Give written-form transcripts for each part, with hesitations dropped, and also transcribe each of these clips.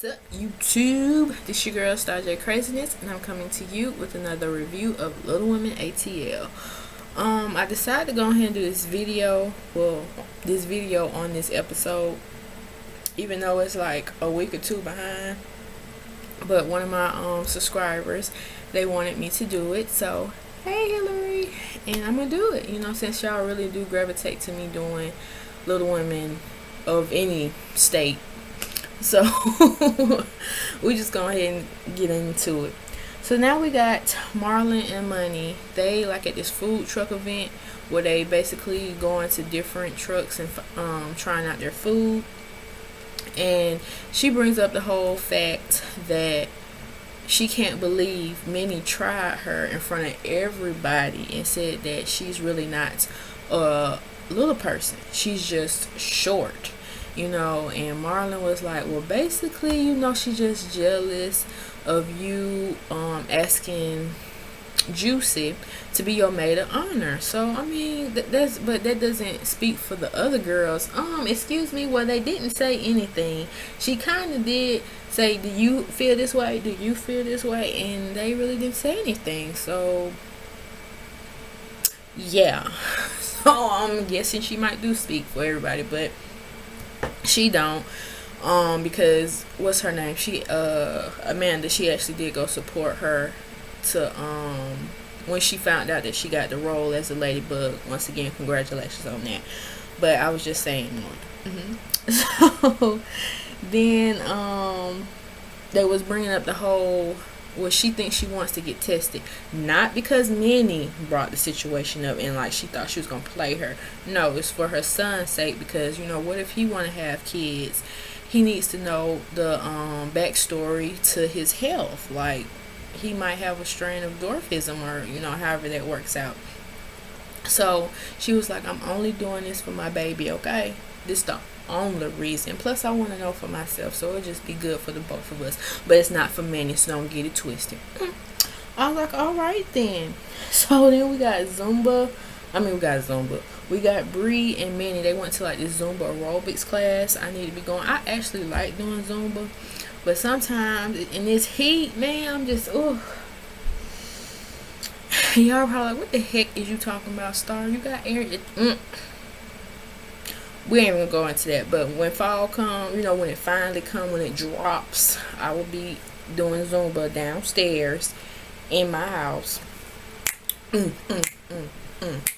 What's up, YouTube? This your girl Starr Kraziness, and I'm coming to you with another review of Little Women ATL. I decided to go ahead and do this video. Well, this video on this episode, even though it's like a week or two behind. But one of my subscribers, they wanted me to do it, so hey Hillary, and I'm gonna do it. You know, since y'all really do gravitate to me doing Little Women of any state. So we just go ahead and get into it. So now we got Marlon and Money. They like at this food truck event where they basically go into different trucks and trying out their food. And she brings up the whole fact that she can't believe Minnie tried her in front of everybody and said that she's really not a little person. She's just short. You know, and Marlon was like, well, basically, you know, she's just jealous of you asking Juicy to be your maid of honor. So I mean, but that doesn't speak for the other girls. Excuse me, well, they didn't say anything. She kind of did say, do you feel this way? Do you feel this way? And they really didn't say anything. So yeah. So I'm guessing she might do speak for everybody, but she don't, because what's her name, she Amanda, she actually did go support her to when she found out that she got the role as a ladybug. Once again, congratulations on that. But I was just saying So then they was bringing up the whole, well, she thinks she wants to get tested, not because Minnie brought the situation up and like she thought she was gonna play her. No, it's for her son's sake, because you know, what if he want to have kids? He needs to know the backstory to his health. Like, he might have a strain of dwarfism, or you know, however that works out. So she was like, I'm only doing this for my baby, okay? This the only reason. Plus, I want to know for myself, so it'll just be good for the both of us. But it's not for Minnie, so don't get it twisted. I was like, all right then. So then we got Zumba. We got Bree and Minnie. They went to like this Zumba aerobics class. I need to be going. I actually like doing Zumba, but sometimes in this heat, man, I'm just y'all probably like, what the heck is you talking about, Starr? You got air. We ain't even gonna go into that. But when fall come, you know, when it finally come, when it drops, I will be doing Zumba downstairs in my house.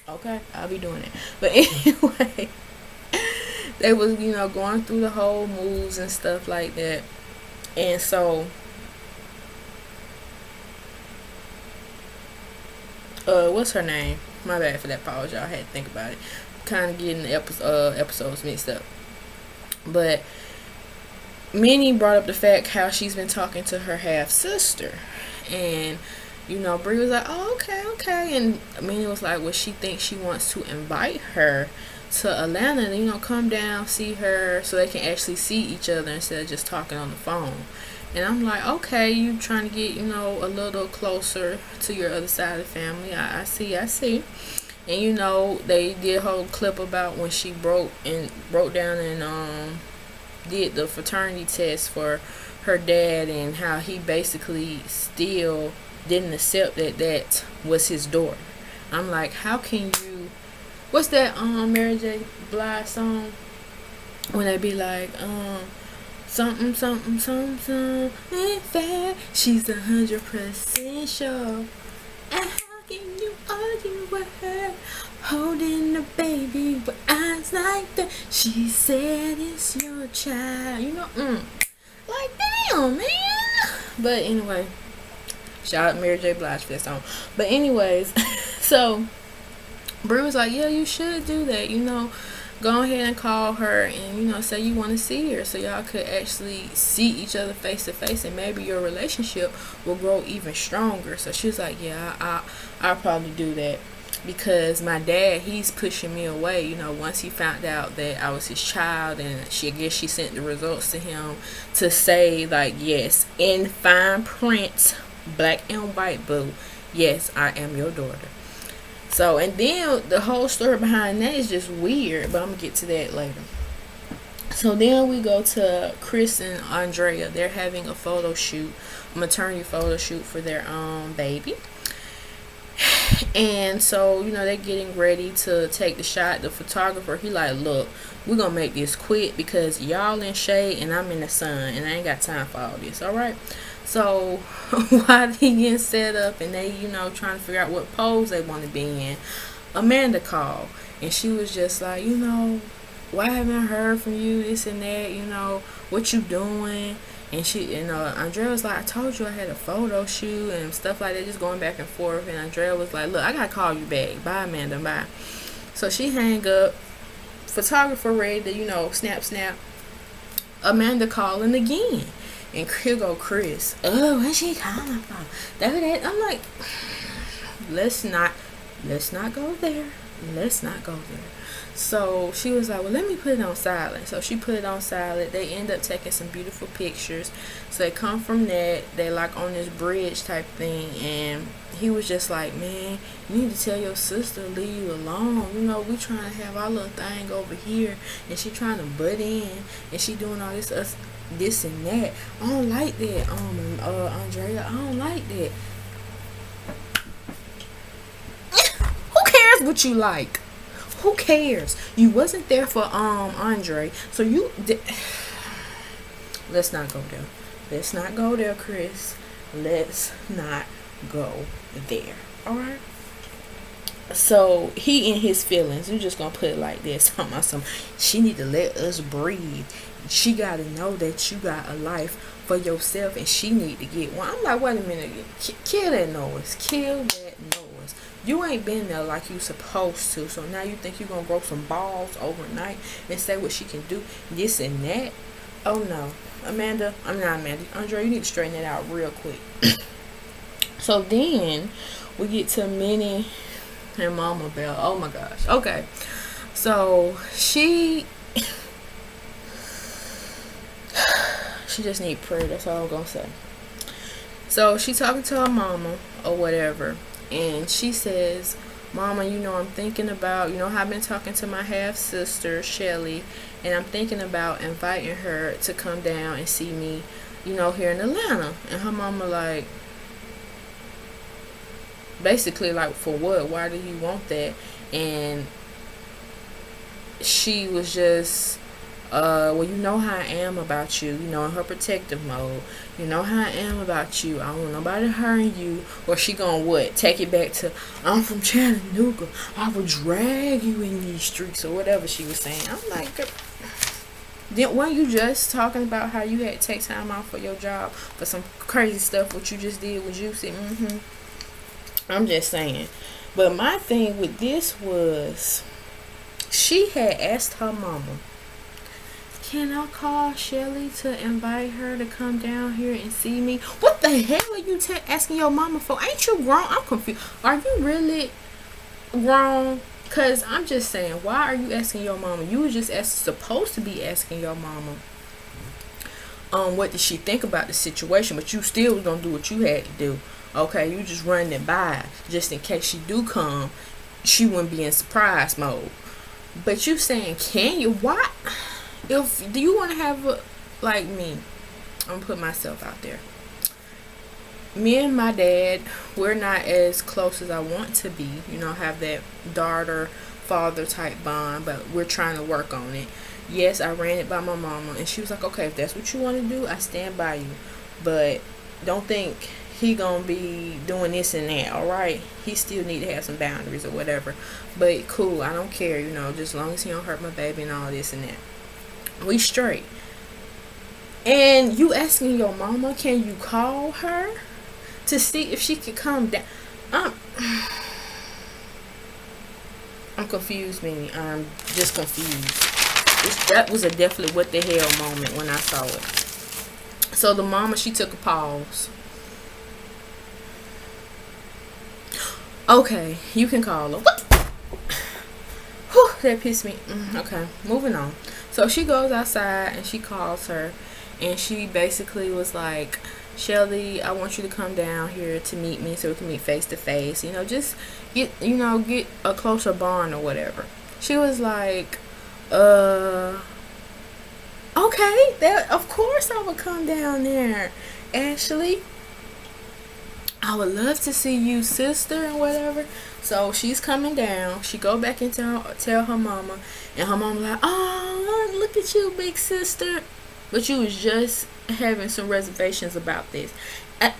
Okay, I'll be doing it. But anyway, they was, you know, going through the whole moves and stuff like that. And so what's her name? My bad for that pause, y'all. I had to think about it. Kind of getting the episodes mixed up. But Minnie brought up the fact how she's been talking to her half sister, and you know, Bree was like, oh, okay, and Minnie was like, well, she thinks she wants to invite her to Atlanta and, you know, come down, see her, so they can actually see each other instead of just talking on the phone. And I'm like, okay, you trying to get, you know, a little closer to your other side of the family. I see. And you know, they did a whole clip about when she broke down and did the fraternity test for her dad, and how he basically still didn't accept that was his daughter. I'm like, how can you? What's that Mary J. Blige song when they be like something in fact she's 100% sure. And you argue with her, holding the baby with eyes like that. She said it's your child. You know, like, damn, man. But anyway, shout out Mary J. Blige for that song. But anyways, so Brie was like, yeah, you should do that. You know, go ahead and call her and, you know, say you want to see her, so y'all could actually see each other face to face, and maybe your relationship will grow even stronger. So she was like, yeah, I'll probably do that, because my dad, he's pushing me away. You know, once he found out that I was his child, and I guess she sent the results to him to say, like, yes, in fine print, black and white, boo, yes, I am your daughter. So, and then the whole story behind that is just weird, but I'm gonna get to that later. So then we go to Chris and Andrea. They're having a photo shoot, a maternity photo shoot for their baby. And so, they're getting ready to take the shot. The photographer, he like, look, we're going to make this quick because y'all in shade and I'm in the sun and I ain't got time for all this, all right? So, while they getting set up and they, trying to figure out what pose they want to be in, Amanda called. And she was just like, why haven't I heard from you, this and that, what you doing? And Andrea was like, I told you I had a photo shoot and stuff like that, just going back and forth. And Andrea was like, look, I got to call you back. Bye, Amanda, bye. So she hang up. Photographer ready to, snap. Amanda calling again. And here go Chris. Oh, where's she calling from? That. I'm like, let's not go there. Let's not go there. So she was like, well, let me put it on silent. So she put it on silent. They end up taking some beautiful pictures. So they come from that. They like on this bridge type thing. And he was just like, man, you need to tell your sister to leave you alone. We trying to have our little thing over here. And she trying to butt in. And she doing all this and that. I don't like that, Andrea. I don't like that. Who cares what you like? Who cares? You wasn't there for Andre, so let's not go there. Let's not go there, Chris. Let's not go there. All right. So he in his feelings. We're just gonna put it like this. She need to let us breathe. She gotta know that you got a life for yourself, and she need to get one. I'm like, wait a minute. Kill that noise. Kill that noise. You ain't been there like you supposed to. So now you think you're going to grow some balls overnight and say what she can do, this and that. Oh, no. Amanda. Andre, you need to straighten that out real quick. So then we get to Minnie and Mama Bell. Oh, my gosh. Okay. So she just need prayer. That's all I'm going to say. So she talking to her mama or whatever. And she says, Mama, I'm thinking about, I've been talking to my half-sister, Shelly, and I'm thinking about inviting her to come down and see me, here in Atlanta. And her mama like, basically like, for what? Why do you want that? And she was just, well, you know how I am about you, in her protective mode. You know how I am about you. I don't want nobody hurting you. Or she gonna what? Take it back to, I'm from Chattanooga. I will drag you in these streets or whatever she was saying. I'm like, weren't you just talking about how you had to take time off for your job for some crazy stuff? What you just did was juicy. I'm just saying. But my thing with this was, she had asked her mama, can I call Shelly to invite her to come down here and see me? What the hell are you asking your mama for? Ain't you grown? I'm confused. Are you really grown? Because I'm just saying, why are you asking your mama? You were just supposed to be asking your mama what did she think about the situation, but you still was going to do what you had to do. Okay, you just running it by just in case she do come, she wouldn't be in surprise mode. But you saying, can you? Why? Do you want to have like me? I'm gonna put myself out there. Me and my dad, we're not as close as I want to be. Have that daughter-father type bond, but we're trying to work on it. Yes, I ran it by my mama, and she was like, okay, if that's what you want to do, I stand by you. But don't think he gonna be doing this and that, all right? He still need to have some boundaries or whatever. But cool, I don't care, just as long as he don't hurt my baby and all this and that. We straight. And you asking your mama, can you call her to see if she could come down? I'm confused, Minnie. I'm just confused. That was a definitely what the hell moment when I saw it. So the mama, she took a pause. Okay, you can call her. What? Whew, that pissed me. Okay, moving on. So she goes outside and she calls her, and she basically was like, Shelly, I want you to come down here to meet me so we can meet face to face. Just get a closer bond or whatever. She was like, Okay, that of course I would come down there. Ashley, I would love to see you, sister, and whatever. So she's coming down. She go back and tell her mama, and her mama like, oh, look at you, big sister. But you was just having some reservations about this. I,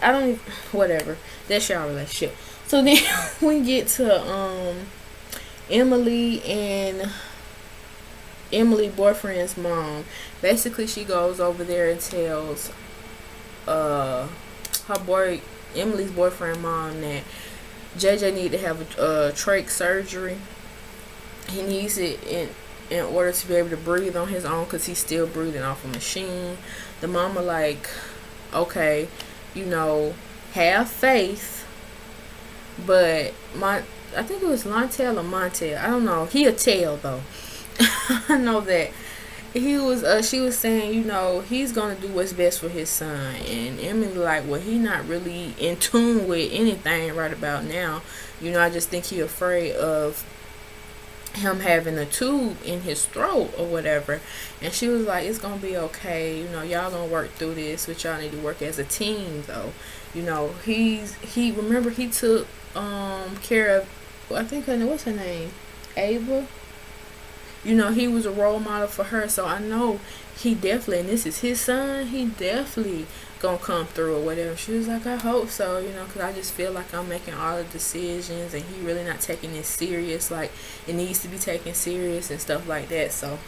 I don't even, whatever. That's your relationship. So then we get to Emily and Emily boyfriend's mom. Basically, she goes over there and tells her boy Emily's boyfriend mom that JJ need to have a trach surgery. He needs it in order to be able to breathe on his own because he's still breathing off a machine. The mama like, okay, have faith, but I think it was Lontel or Montel. I don't know. He a tail though. I know that he was. She was saying, he's gonna do what's best for his son, and Emily like, well, he not really in tune with anything right about now. I just think he afraid of him having a tube in his throat or whatever. And she was like, it's gonna be okay. Y'all gonna work through this, but y'all need to work as a team though. He remember he took care of, I think what's her name, Ava. He was a role model for her, so I know he definitely, and this is his son, he definitely gonna come through or whatever. She was like, I hope so, because I just feel like I'm making all the decisions and he really not taking it serious like it needs to be taken serious and stuff like that. So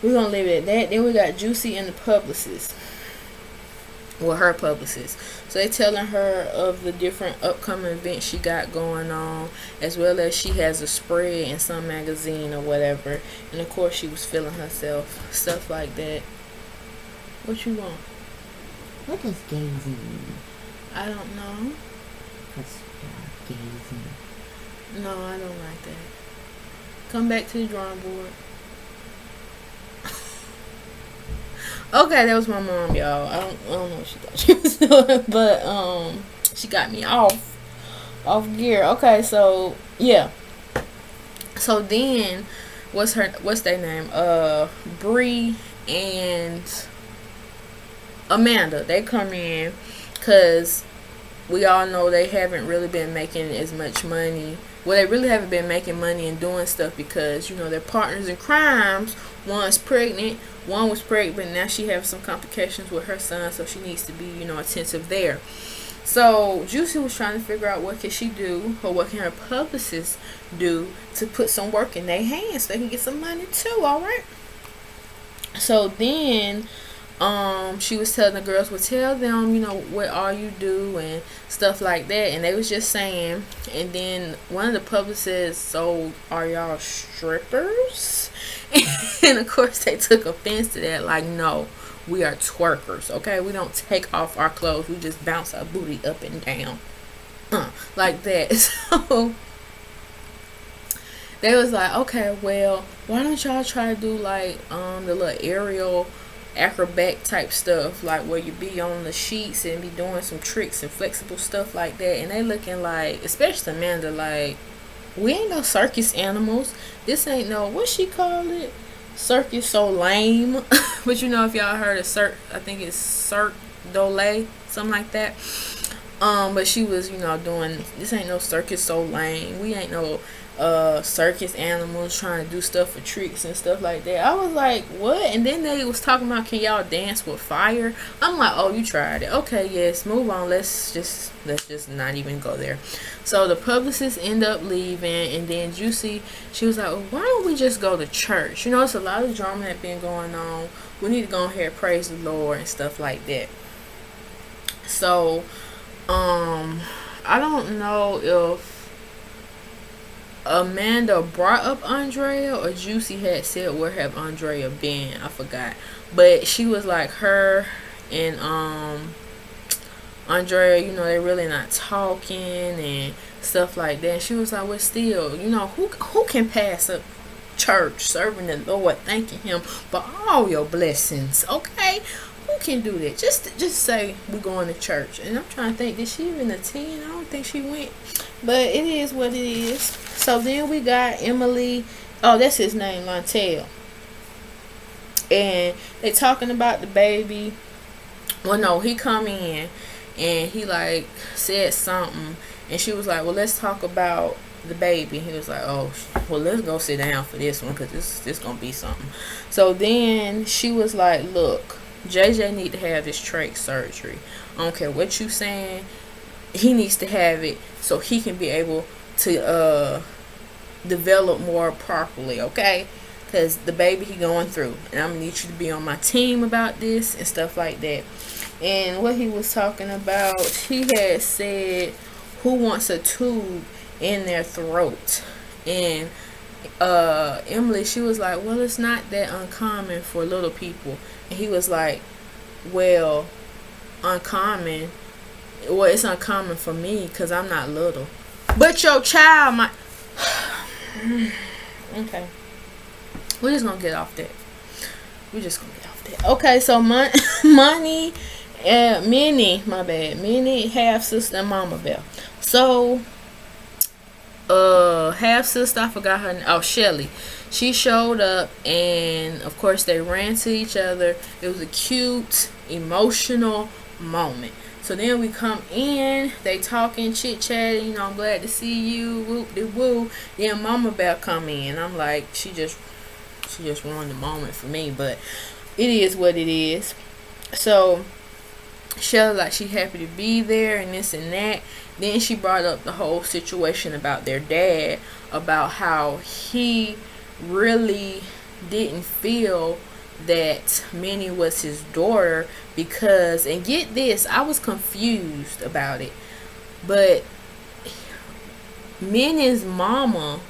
we're gonna leave it at that. Then we got Juicy and the publicist. Well, her publicist. So they telling her of the different upcoming events she got going on, as well as she has a spread in some magazine or whatever. And of course she was feeling herself, stuff like that. What you want? What does gazing mean? I don't know. What's gazing? No, I don't like that. Come back to the drawing board. Okay, that was my mom, y'all. I don't know what she thought she was doing, but she got me off gear. Okay, so yeah. So then, what's their name? Bree and Amanda. They come in because we all know they haven't really been making as much money. Well, they really haven't been making money and doing stuff because they're partners in crimes. One's pregnant. One was pregnant, but now she has some complications with her son, so she needs to be, attentive there. So Juicy was trying to figure out what can she do, or what can her publicist do to put some work in their hands so they can get some money too. All right. So then, she was telling the girls, well, tell them, what all you do and stuff like that. And they was just saying, and then one of the publicists, so are y'all strippers? And of course they took offense to that, like, no, we are twerkers, okay? We don't take off our clothes, we just bounce our booty up and down, like that. So they was like, okay, well, why don't y'all try to do like the little aerial acrobat type stuff, like where you be on the sheets and be doing some tricks and flexible stuff like that. And they looking like, especially Amanda, like, we ain't no circus animals. This ain't no, what she call it, circus so lame. But if y'all heard of I think it's Cirque Dole, something like that. But she was doing, this ain't no circus so lame. We ain't no circus animals trying to do stuff for tricks and stuff like that. I was like, what? And then they was talking about, can y'all dance with fire? I'm like, oh, you tried it. Okay, yes, move on. Let's just not even go there. So the publicists end up leaving, and then Juicy, she was like, well, why don't we just go to church? It's a lot of drama that been going on. We need to go ahead and praise the Lord and stuff like that. So I don't know if Amanda brought up Andrea or Juicy had said where have Andrea been. I forgot. But she was like, her and Andrea, they really not talking and stuff like that. And she was like, well, still, who can pass up church, serving the Lord, thanking him for all your blessings, okay? Who can do that? Just say we're going to church. And I'm trying to think, did she even attend? I don't think she went. But it is what it is. So then we got Emily. Oh, that's his name, Lontel. And they talking about the baby. Well, no, he come in and he like said something, and she was like, well, let's talk about the baby. He was like, oh, well, let's go sit down for this one, because this gonna be something. So then she was like, look, JJ need to have this trach surgery. I don't care what you saying, he needs to have it so he can be able to develop more properly, okay? Because the baby he going through, and I'm gonna need you to be on my team about this and stuff like that. And what he was talking about, he had said, who wants a tube in their throat? And Emily, she was like, well, it's not that uncommon for little people. And he was like, well, uncommon, well, it's uncommon for me because I'm not little, but your child might. Okay, we're just gonna get off that. Okay, so Minnie, Minnie, half sister, and Mama Bear. So half sister, I forgot her name. Oh, Shelly. She showed up, and of course they ran to each other. It was a cute, emotional moment. So then we come in, they talking, chit chatting, I'm glad to see you, whoop de woo. Then Mama Bear come in. I'm like, she just ruined the moment for me, but it is what it is. So Shelly, like, she happy to be there and this and that. Then she brought up the whole situation about their dad, about how he really didn't feel that Minnie was his daughter because, and get this, I was confused about it, but Minnie's mama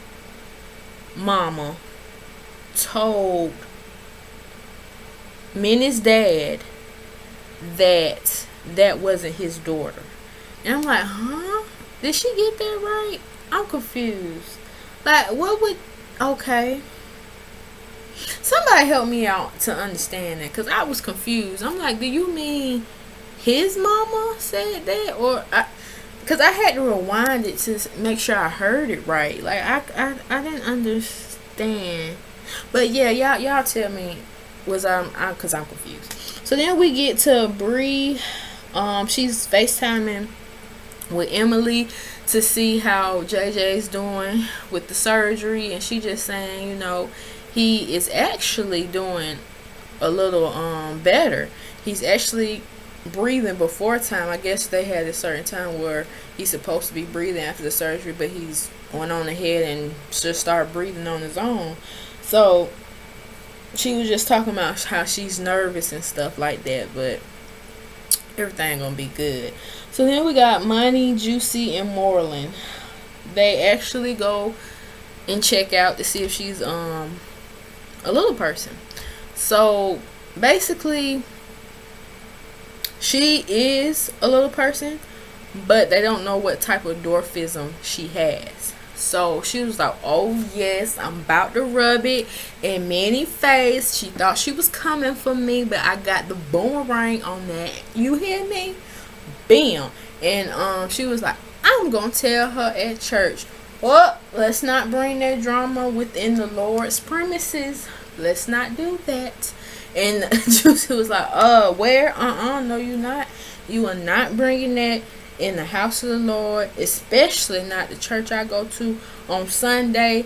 told Minnie's dad that wasn't his daughter. And I'm like, huh? Did she get that right? I'm confused. Like, what would... Okay. Somebody help me out to understand that, because I was confused. I'm like, do you mean his mama said that? Or... Because I had to rewind it to make sure I heard it right. Like, I didn't understand. But yeah, y'all tell me, because I'm confused. So then we get to Bree. She's FaceTiming with Emily to see how JJ's doing with the surgery, and she just saying, he is actually doing a little better. He's actually breathing before time. I guess they had a certain time where he's supposed to be breathing after the surgery, but he's went on ahead and just started breathing on his own. So she was just talking about how she's nervous and stuff like that, but everything gonna be good. So then we got Money, Juicy, and Moreland. They actually go and check out to see if she's a little person. So basically, she is a little person, but they don't know what type of dwarfism she has. So she was like, oh yes, I'm about to rub it in Minnie's face. She thought she was coming for me, but I got the boomerang on that. You hear me? Bam. And she was like, I'm gonna tell her at church, well, let's not bring that drama within the Lord's premises. Let's not do that. And Juicy was like, where? No, you're not. You are not bringing that in the house of the Lord, especially not the church I go to on Sunday.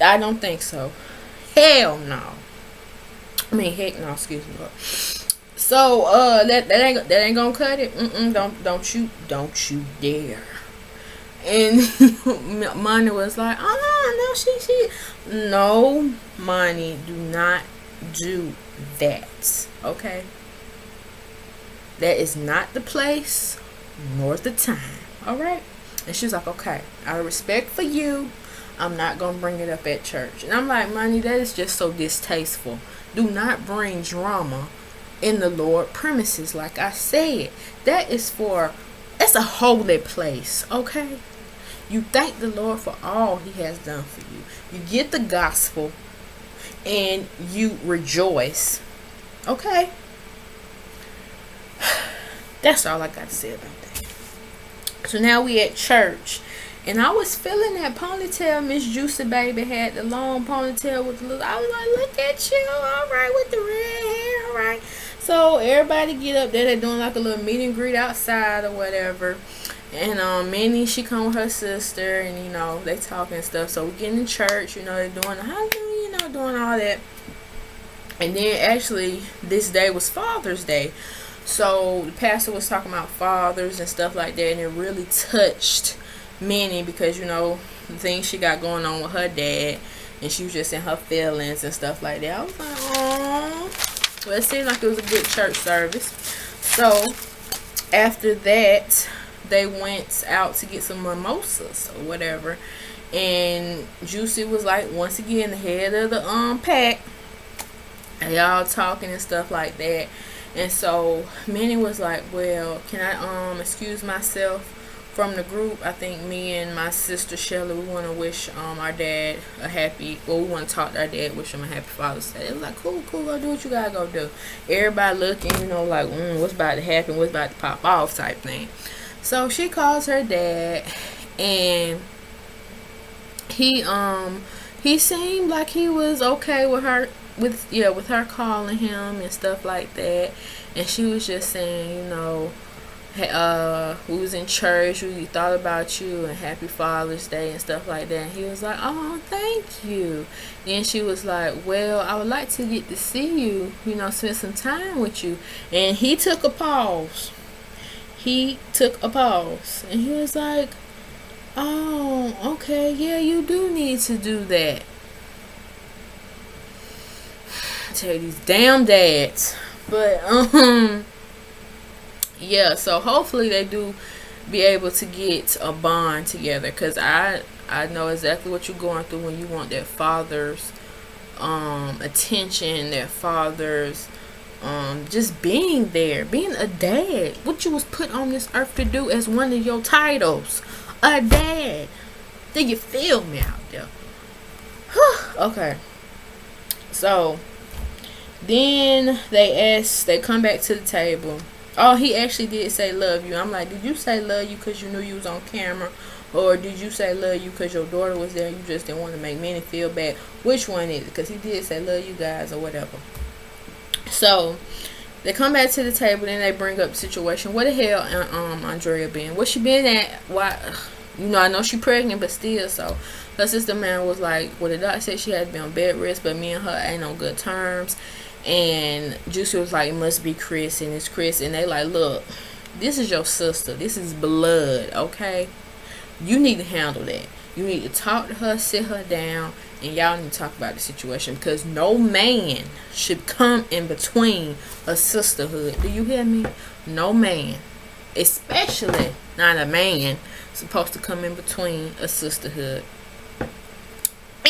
I don't think so. Hell no. I mean, heck no. Excuse me. So that ain't gonna cut it. Don't you dare. And Money was like, no, she no, Money, do not do that. Okay, that is not the place nor the time. All right. And she's like, okay, out of respect for you, I'm not gonna bring it up at church. And I'm like, Money, that is just so distasteful. Do not bring drama in the Lord premises. Like I said, that's a holy place. Okay, you thank the Lord for all he has done for you. You get the gospel and you rejoice. Okay, that's all I got to say about that. So now we at church, And I was feeling that ponytail Miss Juicy Baby had, the long ponytail with the little, I was like, look at you, alright, with the red hair, alright. So everybody get up there, they're doing like a little meet and greet outside or whatever. And Minnie, she come with her sister, and you know, they talking and stuff. So we get in church, you know, they're doing the hallelujah, you know, doing all that. And then actually this day was Father's Day. So the pastor was talking about fathers and stuff like that, and it really touched Minnie because, you know, the things she got going on with her dad, and she was just in her feelings and stuff like that. I was like, aww. Well, it seemed like it was a good church service. So after that, they went out to get some mimosas or whatever, and Juicy was like, once again, the head of the pack, and y'all talking and stuff like that. And so Minnie was like, well, can I excuse myself from the group? I think me and my sister Shelly, we want to wish our dad a happy, well, we want to talk to our dad, wish him a happy Father's Day. It was like, cool, go do what you gotta go do. Everybody looking, you know, like, what's about to happen, what's about to pop off type thing. So she calls her dad, and he seemed like he was okay with her, with her calling him and stuff like that. And she was just saying, you know, we was in church, we thought about you, and happy Father's Day and stuff like that. And he was like, oh, thank you. Then she was like, well, I would like to get to see you, you know, spend some time with you. And he took a pause. And he was like, oh, okay, yeah, you do need to do that. I tell you, these damn dads. But yeah, so hopefully they do be able to get a bond together, because I know exactly what you're going through when you want that father's attention, that father's just being there, being a dad, what you was put on this earth to do as one of your titles, a dad. Do you feel me out there? Okay, so then they come back to the table. Oh, he actually did say love you. I'm like, did you say love you because you knew you was on camera, or did you say love you because your daughter was there and you just didn't want to make Minnie feel bad? Which one is it? Because he did say love you guys or whatever. So they come back to the table, and they bring up the situation. Where the hell Andrea been? Where she been at? Why? You know, I know she pregnant, but still. So her sister man was like, well, the doctor said she had to be on bed rest, but me and her ain't on good terms. And Juicy was like, it must be Chris, and it's Chris. And they like, look, this is your sister, this is blood, okay? You need to handle that. You need to talk to her, sit her down, and y'all need to talk about the situation, because no man should come in between a sisterhood. Do you hear me? No man, especially not a man, supposed to come in between a sisterhood.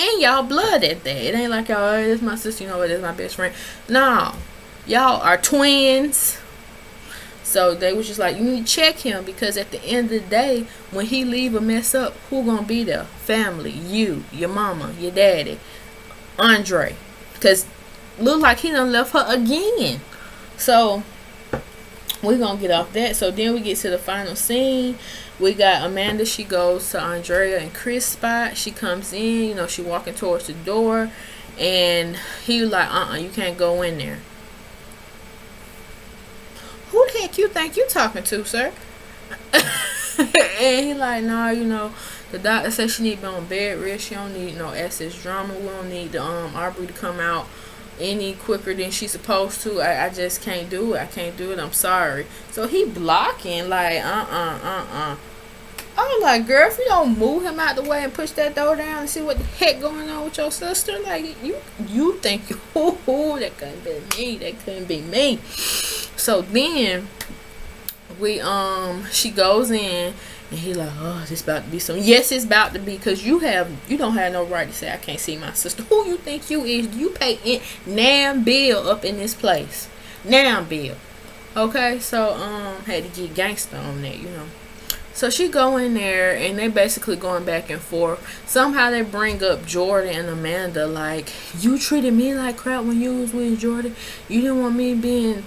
And y'all blood at that. It ain't like y'all, oh, this is my sister, you know what, this is my best friend. No, y'all are twins. So they was just like, you need to check him, because at the end of the day, when he leave or mess up, who gonna be there? Family, you, your mama, your daddy, Andre. Because look like he done left her again. So we're gonna get off that. So then we get to the final scene. We got Amanda. She goes to Andrea and Chris' spot. She comes in, you know, she walking towards the door, and he was like, you can't go in there. Who the heck you think you talking to, sir? And he like, no, you know, the doctor said she need to be on bed rest. She don't need no excess drama. We don't need the Aubrey to come out any quicker than she's supposed to. I just can't do it. I can't do it. I'm sorry. So he blocking like, I'm like, girl, if you don't move him out the way and push that door down and see what the heck going on with your sister, like, you think, that couldn't be me. That couldn't be me. So then she goes in, and he like, oh, this about to be some. Yes, it's about to be, because you don't have no right to say I can't see my sister. Who you think you is? You pay in Nam bill up in this place. Nam bill. Okay, so had to get gangster on that, you know. So she go in there, and they basically going back and forth. Somehow they bring up Jordan and Amanda, like, you treated me like crap when you was with Jordan. You didn't want me being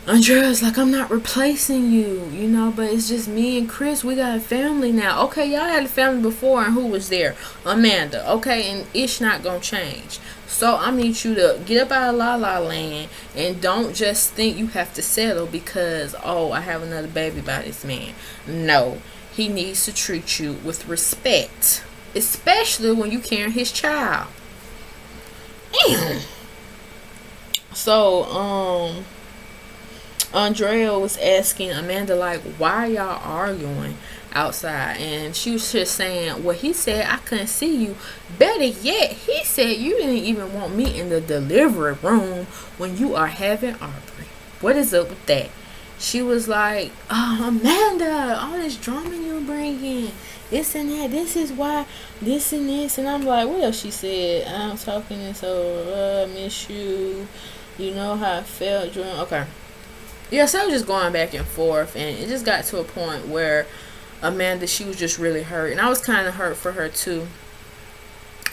Andrea's like, I'm not replacing you, you know, but it's just me and Chris. We got a family now. Okay, y'all had a family before, and who was there? Amanda. Okay, and it's not gonna change. So I need you to get up out of La La Land and don't just think you have to settle because, oh, I have another baby by this man. No, he needs to treat you with respect, especially when you carrying his child. So, Andrea was asking Amanda, like, why y'all arguing outside? And she was just saying, well, he said I couldn't see you. Better yet, he said you didn't even want me in the delivery room when you are having Aubrey. What is up with that? She was like, oh, Amanda, all this drama you bringing, this and that, this is why, this and this. And I'm like, what else she said? I'm talking and so, I miss you. You know how I felt during, okay. Yeah, so I was just going back and forth, and it just got to a point where Amanda, she was just really hurt, and I was kind of hurt for her too,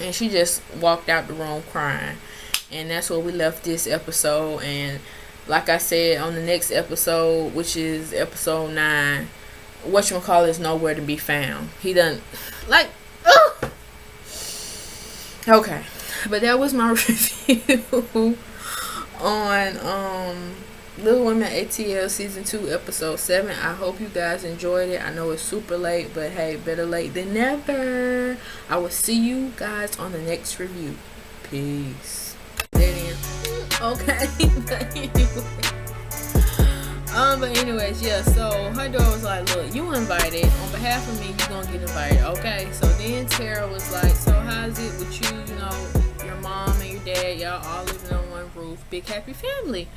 and she just walked out the room crying, and that's where we left this episode. And like I said, on the next episode, which is episode 9, whatchamacallit is nowhere to be found. He done, like, ugh. Okay, but that was my review on Little Women ATL Season 2 Episode 7. I hope you guys enjoyed it. I know it's super late, but hey, better late than never. I will see you guys on the next review. Peace. Okay. But anyways, yeah, so her daughter was like, look, you invited. On behalf of me, you gonna get invited, okay? So then Tara was like, so how's it with you, you know, your mom and your dad, y'all all living on one roof, big happy family.